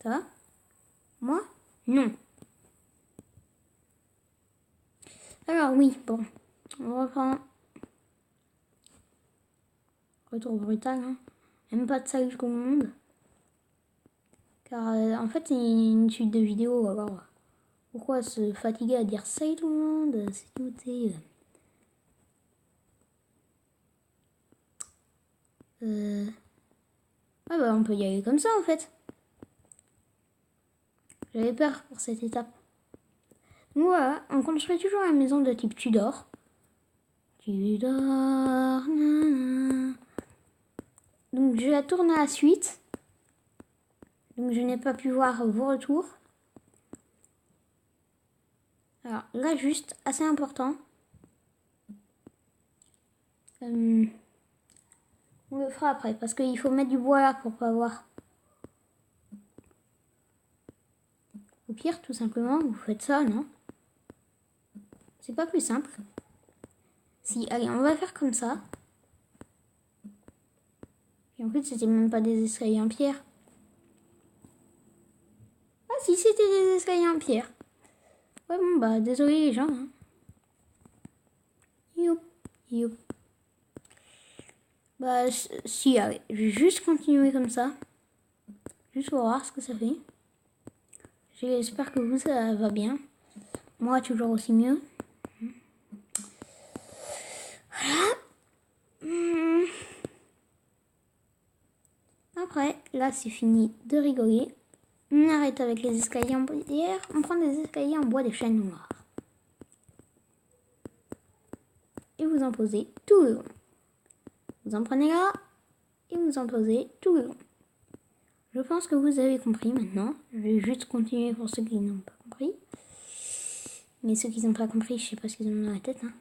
Ça va? Moi? Non. Alors oui, bon. On reprend. Retour brutal, hein. Même pas de salut tout le monde. Car en fait, c'est une suite de vidéos, alors. Pourquoi se fatiguer à dire salut tout le monde? C'est tout, Ah bah on peut y aller comme ça en fait. J'avais peur pour cette étape. Donc voilà, on construit toujours la maison de type Tudor. Tudor. Nanana. Donc je la tourne à la suite. Donc je n'ai pas pu voir vos retours. Alors là juste, assez important. On le fera après parce qu'il faut mettre du bois là pour pas voir. Au pire, tout simplement, vous faites ça, non? C'est pas plus simple. Si, allez, on va faire comme ça. Et en fait, c'était même pas des escaliers en pierre. Ah si, c'était des escaliers en pierre. Ouais, bon, bah, désolé les gens. Hein. Youp, youp. Bah, si, allez, je vais juste continuer comme ça. Juste pour voir ce que ça fait. J'espère que vous, ça va bien. Moi, toujours aussi mieux. Voilà. Après, là, c'est fini de rigoler. On arrête avec les escaliers en pierre. On prend des escaliers en bois des chênes noirs. Et vous en posez tout le long. Vous en prenez là et vous en posez tout le long. Je pense que vous avez compris maintenant. Je vais juste continuer pour ceux qui n'ont pas compris. Mais ceux qui n'ont pas compris, je sais pas ce qu'ils ont dans la tête. Hein.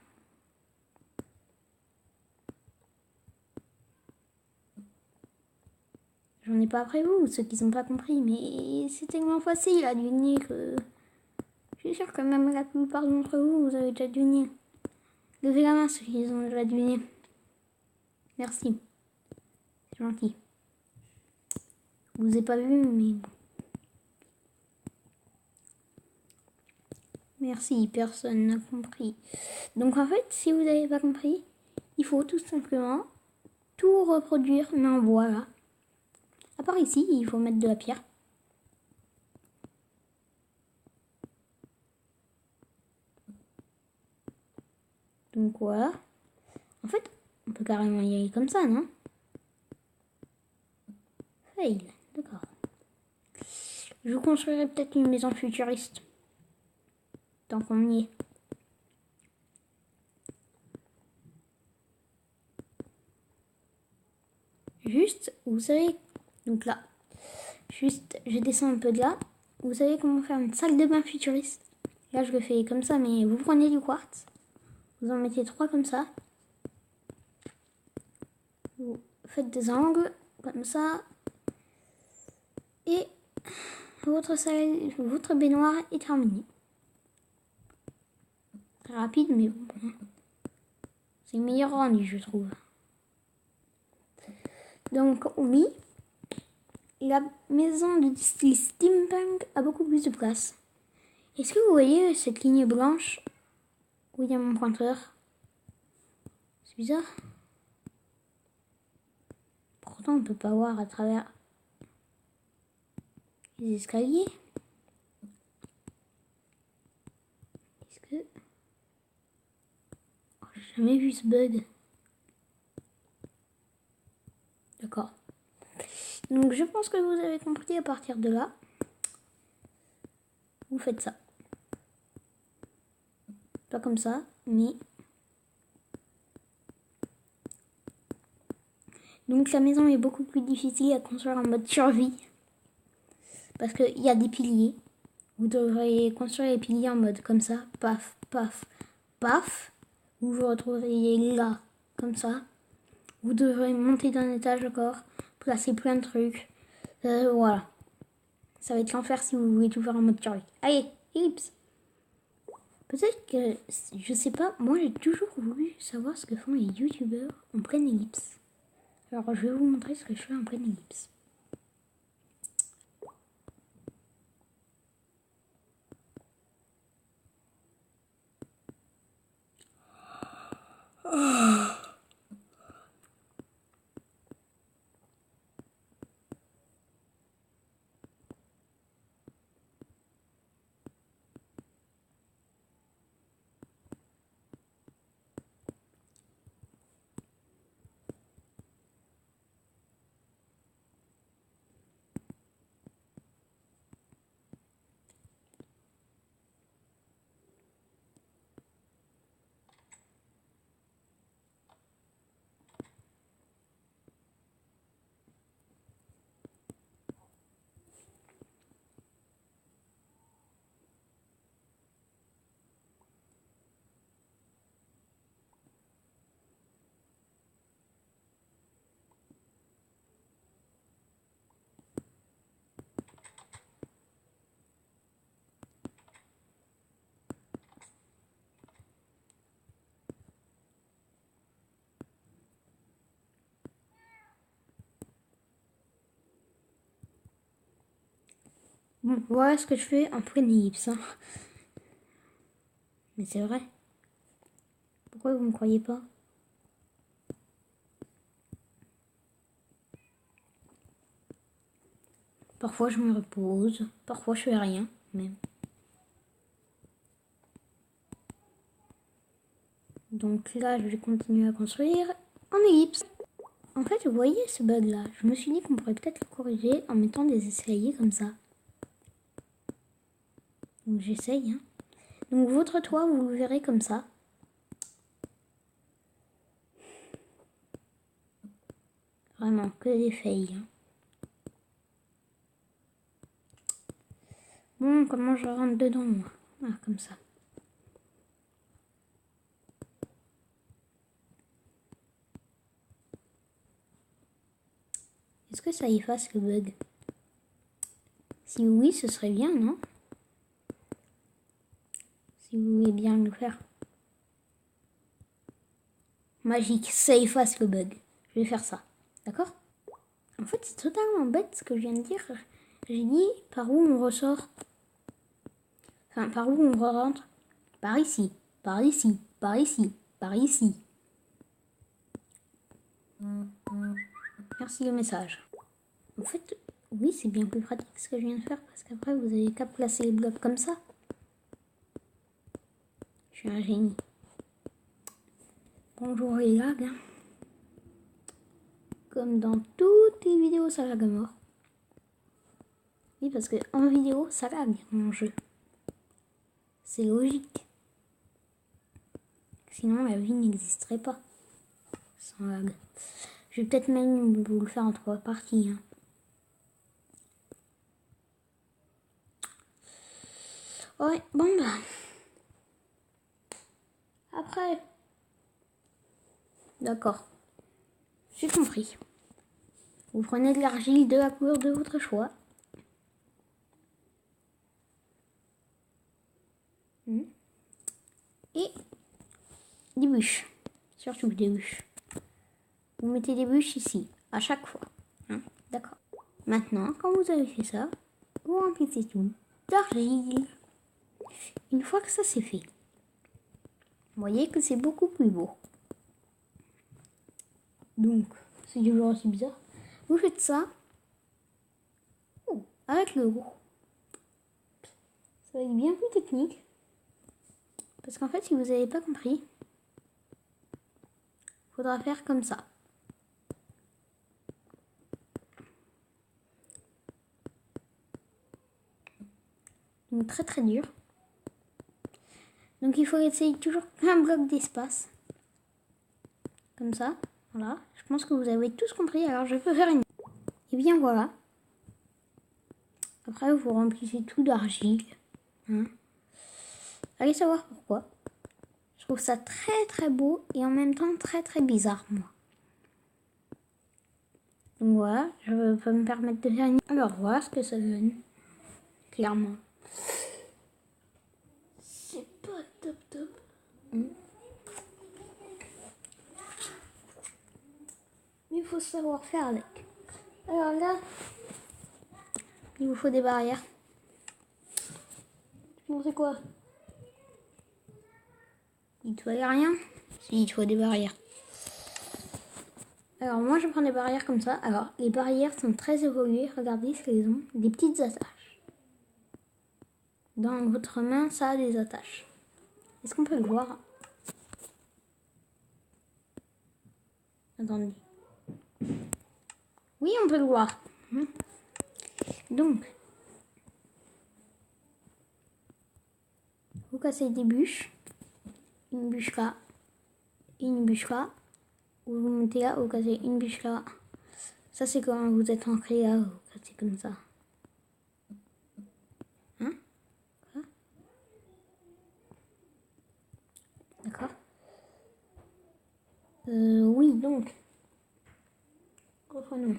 J'en ai pas après vous, ceux qui n'ont pas compris. Mais c'est tellement facile à deviner que... Je suis sûre que même la plupart d'entre vous, vous avez déjà deviné. Levez la main ceux qui ont déjà deviné. Merci. C'est gentil. Je vous ai pas vu, mais... Merci, personne n'a compris. Donc en fait, si vous n'avez pas compris, il faut tout simplement tout reproduire, mais en bois là. À part ici, il faut mettre de la pierre. Donc voilà. En fait, on peut carrément y aller comme ça, non? Fail, d'accord. Je vous construirai peut-être une maison futuriste. Tant qu'on y est. Juste, vous savez, donc là, juste, je descends un peu de là. Vous savez comment faire une salle de bain futuriste? Là, je le fais comme ça, mais vous prenez du quartz. Vous en mettez 3 comme ça. Vous faites des angles comme ça. Et votre salle, votre baignoire est terminée. Très rapide, mais bon. C'est le meilleur rendu, je trouve. Donc, oui, la maison de style steampunk a beaucoup plus de place. Est-ce que vous voyez cette ligne blanche où il y a mon pointeur? C'est bizarre. Pourtant, on ne peut pas voir à travers les escaliers. Est-ce que... Oh, j'ai jamais vu ce bug. D'accord. Donc, je pense que vous avez compris à partir de là. Vous faites ça. Pas comme ça, mais... Donc la maison est beaucoup plus difficile à construire en mode survie. Parce qu'il y a des piliers. Vous devriez construire les piliers en mode comme ça. Paf, paf, paf. Vous vous retrouveriez là, comme ça. Vous devrez monter d'un étage encore. Placer plein de trucs. Voilà. Ça va être l'enfer si vous voulez tout faire en mode survie. Allez, ellipse. Peut-être que, je sais pas, moi j'ai toujours voulu savoir ce que font les youtubeurs en pleine ellipse. Alors je vais vous montrer ce que je fais en pleine ellipse. Bon, voilà ce que je fais en pleine ellipse. Hein. Mais c'est vrai. Pourquoi vous me croyez pas? Parfois je me repose, parfois je fais rien, mais... Donc là, je vais continuer à construire en ellipse. En fait, vous voyez ce bug là, je me suis dit qu'on pourrait peut-être le corriger en mettant des escaliers comme ça. Donc j'essaye. Hein. Donc votre toit, vous le verrez comme ça. Vraiment, que des fails. Hein. Bon, comment je rentre dedans, moi? Ah, comme ça. Est-ce que ça efface le bug? Si oui, ce serait bien, non? Si vous voulez bien le faire. Magique, ça efface le bug. Je vais faire ça. D'accord? En fait, c'est totalement bête ce que je viens de dire. J'ai dit par où on ressort. Enfin, par où on rentre. Par ici, par ici, par ici, par ici. Merci le message. En fait, oui, c'est bien plus pratique ce que je viens de faire parce qu'après, vous avez qu'à placer les blocs comme ça. Je suis un génie. Bonjour les lags. Hein. Comme dans toutes les vidéos, ça lag à mort. Oui, parce que en vidéo, ça lag mon jeu. C'est logique. Sinon, la vie n'existerait pas sans lag. Je vais peut-être même vous le faire en 3 parties. Hein. Ouais, bon bah. Après. D'accord. J'ai compris. Vous prenez de l'argile de la couleur de votre choix. Et des bûches. Surtout des bûches. Vous mettez des bûches ici, à chaque fois. Hein. D'accord. Maintenant, quand vous avez fait ça, vous remplissez tout d'argile. Une fois que ça c'est fait, vous voyez que c'est beaucoup plus beau. Donc, c'est du genre aussi bizarre. Vous faites ça avec le gros. Ça va être bien plus technique. Parce qu'en fait, si vous n'avez pas compris, il faudra faire comme ça. Donc très très dur. Donc il faut essayer toujours un bloc d'espace. Comme ça. Voilà. Je pense que vous avez tous compris. Alors je peux faire une... Et bien voilà. Après vous remplissez tout d'argile. Hein. Allez savoir pourquoi. Je trouve ça très très beau et en même temps très très bizarre moi. Donc voilà. Je peux me permettre de faire une... Alors voilà ce que ça donne. Clairement. C'est pas top top. Mais il faut savoir faire avec. Alors là, il vous faut des barrières. Bon, c'est quoi? Il ne te voyait rien. Si, il faut des barrières. Alors moi je prends des barrières comme ça. Alors les barrières sont très évoluées. Regardez ce qu'elles ont. Des petites attaches. Dans votre main, ça a des attaches. Est-ce qu'on peut le voir? Attendez. Oui, on peut le voir. Donc, vous cassez des bûches. Une bûche là. Une bûche là. Vous vous mettez là, vous cassez une bûche là. Ça, c'est quand vous êtes ancré là, vous cassez comme ça. Hein? D'accord? Oui, donc. Reprenons.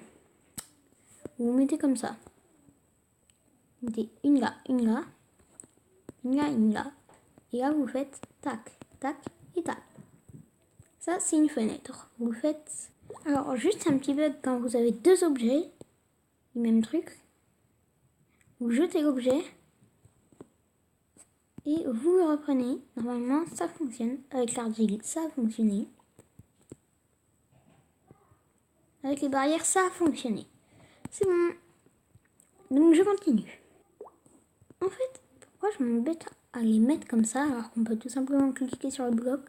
Vous vous mettez comme ça. Vous mettez une là, une là. Une là, une là. Et là, vous faites tac, tac et tac. Ça, c'est une fenêtre. Vous faites... Alors, juste un petit bug quand vous avez deux objets, du même truc. Vous jetez l'objet et vous le reprenez. Normalement, ça fonctionne. Avec l'argile, ça a fonctionné. Avec les barrières, ça a fonctionné. C'est bon. Donc, je continue. En fait, pourquoi je m'embête à les mettre comme ça alors qu'on peut tout simplement cliquer sur le bloc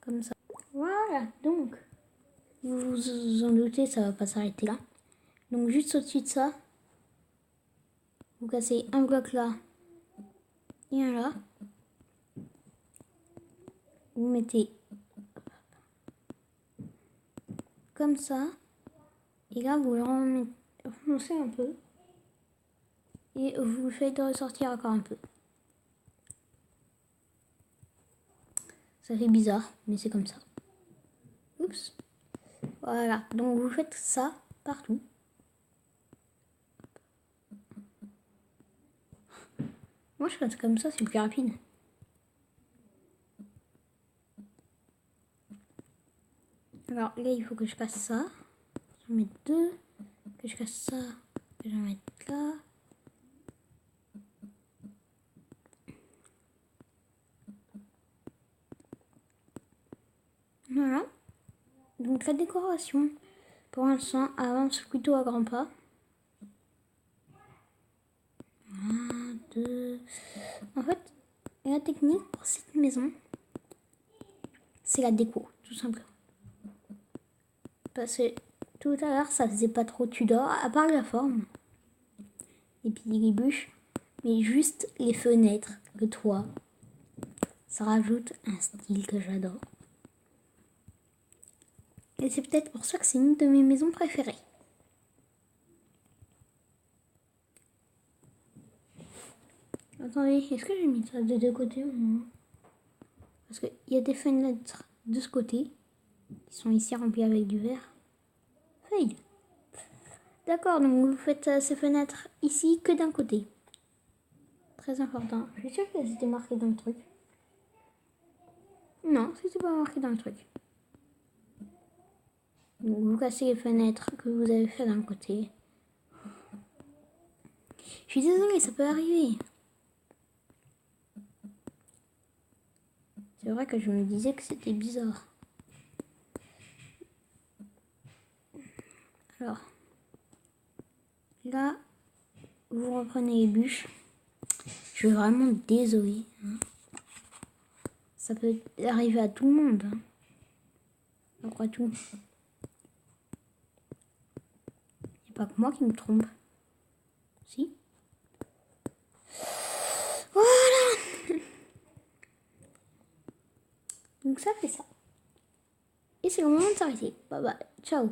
comme ça. Voilà, donc, vous vous en doutez, ça va pas s'arrêter là. Donc, juste au-dessus de ça, vous cassez un bloc là et un là. Vous mettez comme ça. Et là, vous le remontez un peu. Et vous le faites ressortir encore un peu. Ça fait bizarre, mais c'est comme ça. Oups. Voilà, donc vous faites ça partout. Moi, je fais comme ça, c'est plus rapide. Alors là, il faut que je casse ça. Je vais mettre deux. Que je casse ça. Que je vais mettre là. Voilà. Donc la décoration, pour l'instant, avance plutôt à grands pas. 1, 2. En fait, la technique pour cette maison, c'est la déco, tout simplement. Parce que tout à l'heure, ça faisait pas trop Tudor, à part la forme. Et puis les bûches. Mais juste les fenêtres, le toit. Ça rajoute un style que j'adore. Et c'est peut-être pour ça que c'est une de mes maisons préférées. Attendez, est-ce que j'ai mis ça de deux côtés ou non? Parce qu'il y a des fenêtres de ce côté qui sont ici remplies avec du verre. Feuille. D'accord, donc vous faites ces fenêtres ici que d'un côté. Très important. Je suis sûre qu'elles étaient marquées dans le truc. Non, c'était pas marqué dans le truc. Donc vous cassez les fenêtres que vous avez fait d'un côté. Je suis désolée, ça peut arriver. C'est vrai que je me disais que c'était bizarre. Alors, là, vous reprenez les bûches. Je suis vraiment désolée. Hein. Ça peut arriver à tout le monde. Hein. Après tout. Il n'y a pas que moi qui me trompe. Si. Voilà. Donc ça fait ça. Et c'est le moment de s'arrêter. Bye bye. Ciao.